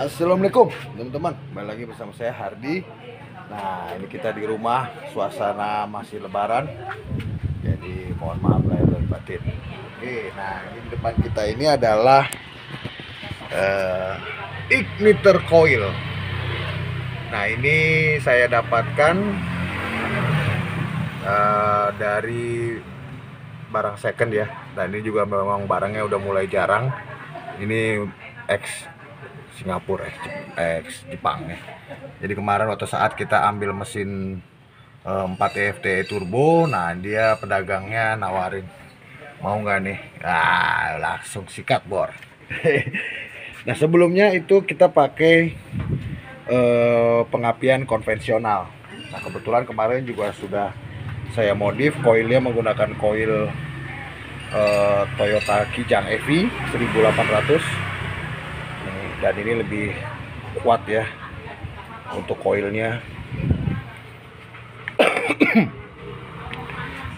Assalamualaikum teman-teman, kembali lagi bersama saya Hardi. Nah, ini kita di rumah, suasana masih lebaran, jadi mohon maaf lahir dan batin. Oke, nah ini di depan kita ini adalah igniter coil. Nah, ini saya dapatkan dari barang second ya, dan ini juga memang barangnya udah mulai jarang. Ini ex Singapura, ex Jepang ya. Jadi kemarin waktu saat kita ambil mesin 4 EFT turbo, nah dia pedagangnya nawarin, mau nggak nih? Ah, langsung sikat bor. Nah, sebelumnya itu kita pakai pengapian konvensional. Nah, kebetulan kemarin juga sudah saya modif koilnya menggunakan koil Toyota Kijang EV 1800. Dan ini lebih kuat ya untuk koilnya.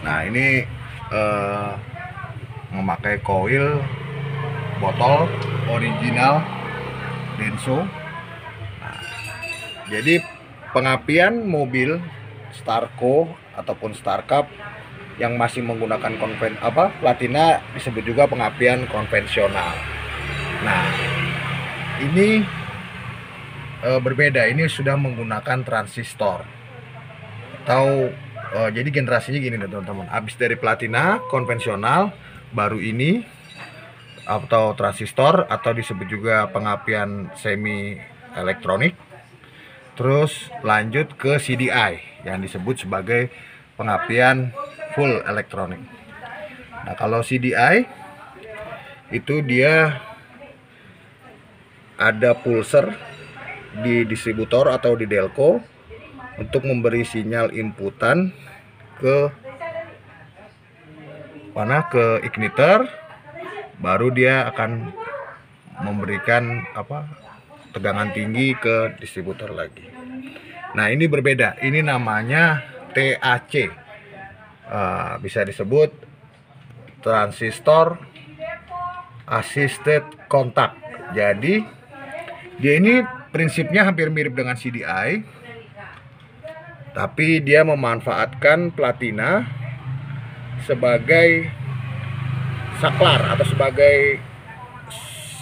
Nah, ini memakai koil botol original Denso. Nah, jadi pengapian mobil Starco ataupun Starcup yang masih menggunakan platina disebut juga pengapian konvensional. Nah, ini berbeda, ini sudah menggunakan transistor atau jadi generasinya gini teman-teman, habis dari platina konvensional, baru ini atau transistor atau disebut juga pengapian semi elektronik, terus lanjut ke CDI yang disebut sebagai pengapian full elektronik. Nah, kalau CDI itu dia ada pulser di distributor atau di delco untuk memberi sinyal inputan ke igniter, baru dia akan memberikan tegangan tinggi ke distributor lagi. Nah, ini berbeda, ini namanya TAC, bisa disebut transistor assisted contact. Jadi dia ini prinsipnya hampir mirip dengan CDI, tapi dia memanfaatkan platina sebagai saklar atau sebagai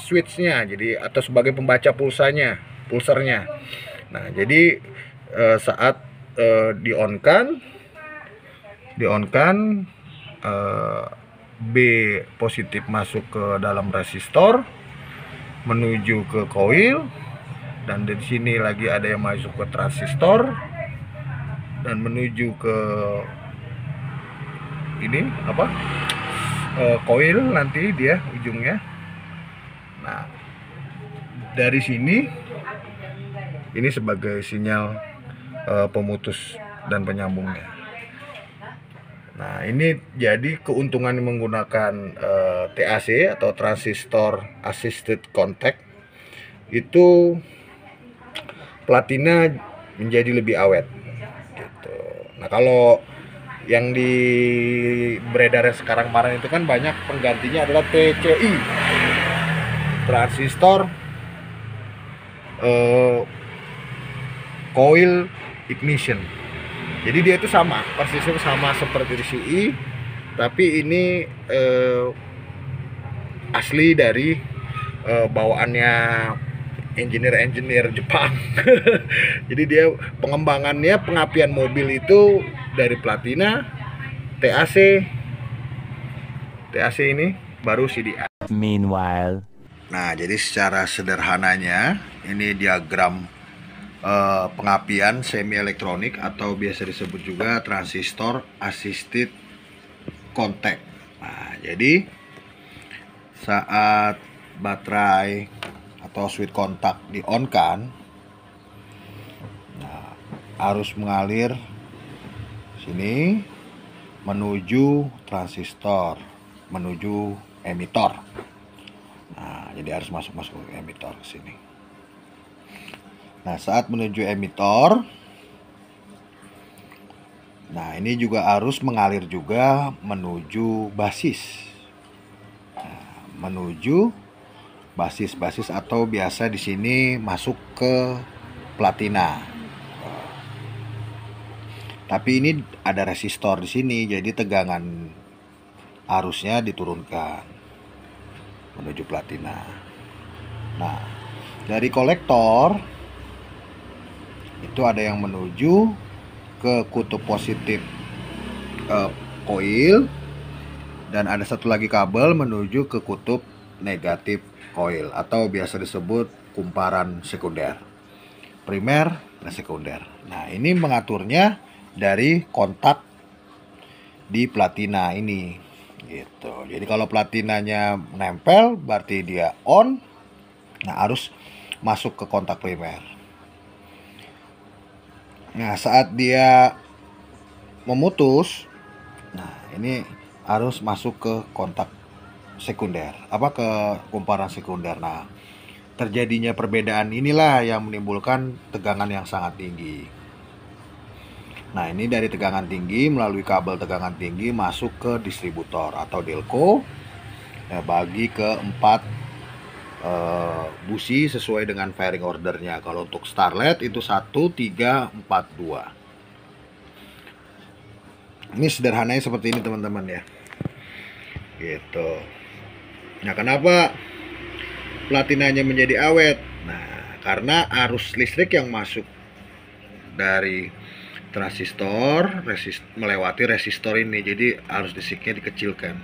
switchnya, jadi atau sebagai pembaca pulsernya. Nah, jadi saat di on kan B positif masuk ke dalam resistor menuju ke coil, dan dari sini lagi ada yang masuk ke transistor dan menuju ke ini coil nanti dia ujungnya. Nah, dari sini ini sebagai sinyal pemutus dan penyambungnya. Nah, ini jadi keuntungan menggunakan TAC atau transistor assisted contact itu platina menjadi lebih awet gitu. Nah, kalau yang di beredar sekarang kemarin itu kan banyak penggantinya adalah TCI, transistor coil ignition. Jadi dia itu persisnya sama seperti CI, tapi ini asli dari bawaannya engineer Jepang. Jadi dia pengembangannya pengapian mobil itu dari platina, TAC ini baru CDI. Meanwhile, nah, jadi secara sederhananya ini diagram pengapian semi elektronik atau biasa disebut juga transistor assisted contact. Nah, jadi saat baterai atau switch kontak di on kan, nah, arus mengalir sini menuju transistor, menuju emitor. Nah, jadi harus masuk ke emitor ke sini. Nah, saat menuju emitor, nah ini juga arus mengalir juga menuju basis, nah, menuju basis atau biasa di sini masuk ke platina. Tapi ini ada resistor di sini, jadi tegangan arusnya diturunkan menuju platina. Nah, dari kolektor itu ada yang menuju ke kutub positif koil, dan ada satu lagi kabel menuju ke kutub negatif koil atau biasa disebut kumparan sekunder, primer dan sekunder. Nah, ini mengaturnya dari kontak di platina ini gitu. Jadi kalau platinanya nempel berarti dia on. Nah, arus masuk ke kontak primer. Nah, saat dia memutus, nah ini harus masuk ke kontak sekunder, ke kumparan sekunder. Nah, terjadinya perbedaan inilah yang menimbulkan tegangan yang sangat tinggi. Nah, ini dari tegangan tinggi melalui kabel tegangan tinggi masuk ke distributor atau delco, bagi ke 4 busi sesuai dengan firing ordernya. Kalau untuk Starlet itu 1, 3, 4, 2. Ini sederhananya seperti ini teman-teman ya. Gitu. Nah, kenapa platinanya menjadi awet? Nah, karena arus listrik yang masuk dari transistor melewati resistor ini, jadi arus listriknya dikecilkan.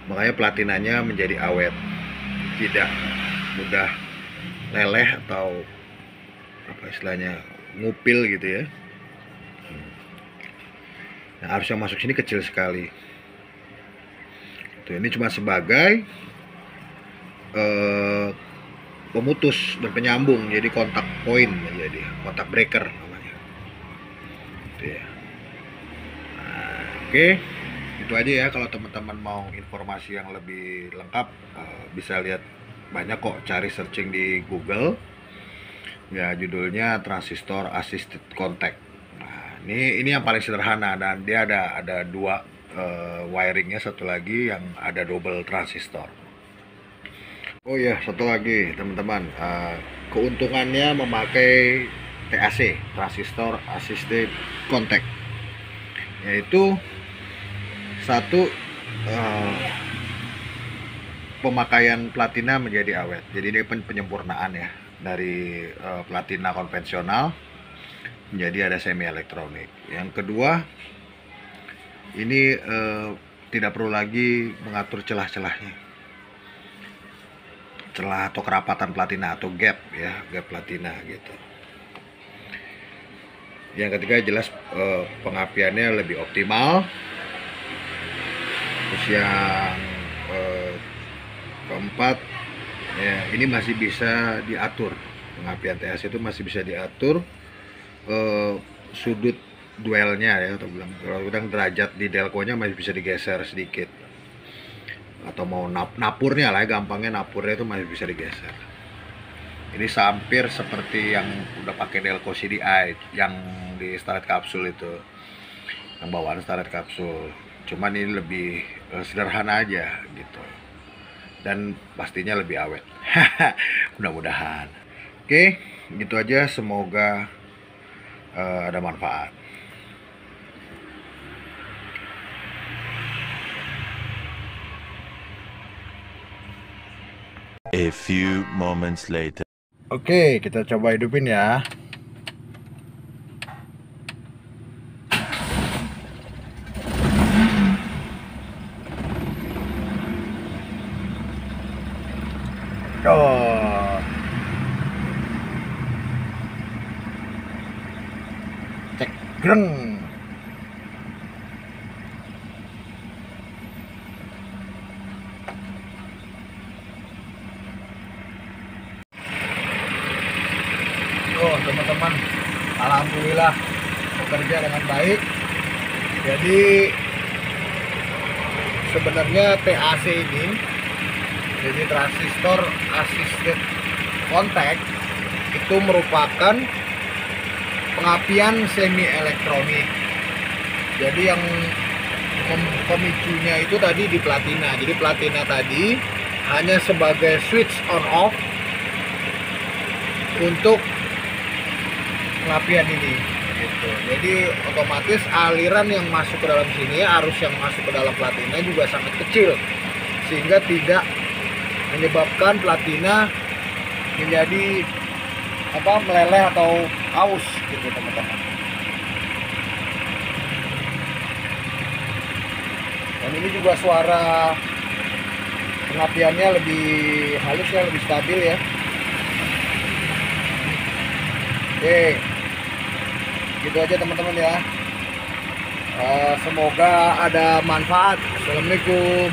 Makanya platinanya menjadi awet, tidak mudah leleh atau apa istilahnya ngupil gitu ya. Nah, arus yang masuk sini kecil sekali. Tuh, ini cuma sebagai pemutus dan penyambung, jadi kontak point, jadi kontak breaker namanya. Gitu ya. Nah, oke. Itu aja ya. Kalau teman-teman mau informasi yang lebih lengkap, bisa lihat banyak kok, cari searching di Google ya, judulnya transistor assisted contact. Nah, ini yang paling sederhana, dan dia ada 2 wiringnya, satu lagi yang ada double transistor. Oh ya, satu lagi teman-teman, keuntungannya memakai TAC, transistor assisted contact, yaitu satu, pemakaian platina menjadi awet. Jadi ini penyempurnaan ya, dari platina konvensional menjadi ada semi elektronik. Yang kedua, ini tidak perlu lagi mengatur celah-celahnya, celah atau kerapatan platina atau gap ya, gap platina gitu. Yang ketiga jelas pengapiannya lebih optimal. Terus yang keempat ya, ini masih bisa diatur, pengapian TAC itu masih bisa diatur sudut duelnya ya, atau kalau bilang derajat di delconya masih bisa digeser sedikit, atau mau napurnya lah ya, gampangnya napurnya itu masih bisa digeser. Ini hampir seperti yang udah pakai delco CDI yang di Starlet kapsul itu, yang bawaan Starlet kapsul. Cuman ini lebih sederhana aja gitu, dan pastinya lebih awet. Mudah-mudahan. Oke, gitu aja. Semoga ada manfaat. A few moments later. Oke, kita coba hidupin ya. Oh. Cek greng. Oh, teman-teman, alhamdulillah bekerja dengan baik. Jadi sebenarnya TAC ini, jadi transistor assisted contact, itu merupakan pengapian semi elektronik. Jadi yang pemicunya itu tadi di platina. Jadi platina tadi hanya sebagai switch on off untuk pengapian ini gitu. Jadi otomatis aliran yang masuk ke dalam sini, arus yang masuk ke dalam platina juga sangat kecil, sehingga tidak menyebabkan platina menjadi meleleh atau aus gitu teman-teman. Dan ini juga suara pengapiannya lebih halus ya, lebih stabil ya. Oke, gitu aja teman-teman ya. Semoga ada manfaat. Assalamualaikum.